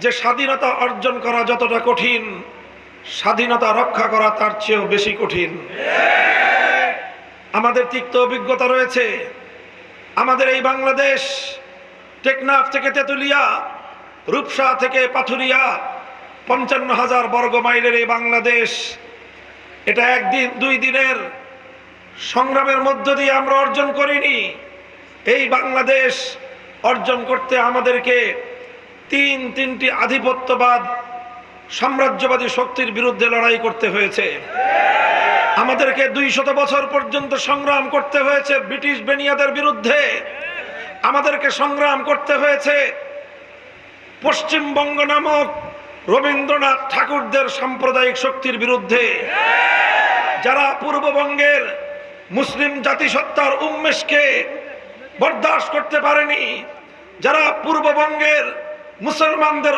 যে স্বাধীনতা অর্জন করা যতটা কঠিন, স্বাধীনতা রক্ষা করা তার চেয়েও বেশি কঠিন। আমাদের তিক্ত অভিজ্ঞতা রয়েছে। আমাদের এই বাংলাদেশ, টেকনাফ থেকে তেতুলিয়া, রূপসা থেকে পাথুরিয়া, 55,000 বর্গ মাইলের এই বাংলাদেশ, এটা একদিন দুই দিনের সংগ্রামের মধ্য দিয়ে আমরা অর্জন করিনি। এই বাংলাদেশ অর্জন করতে আমাদেরকে তিনটি আধিপত্যবাদ সাম্রাজ্যবাদী শক্তির বিরুদ্ধে লড়াই করতে হয়েছে। আমাদেরকে 200 বছর পর্যন্ত সংগ্রাম করতে হয়েছে ব্রিটিশ বেনিয়াদের বিরুদ্ধে। আমাদেরকে সংগ্রাম করতে হয়েছে পশ্চিমবঙ্গ নামক রবীন্দ্রনাথ ঠাকুরদের সাম্প্রদায়িক শক্তির বিরুদ্ধে, যারা পূর্ববঙ্গের মুসলিম জাতিসত্তার উন্মেষকে বরদাস্ত করতে পারেনি, যারা পূর্ববঙ্গের মুসলমানদের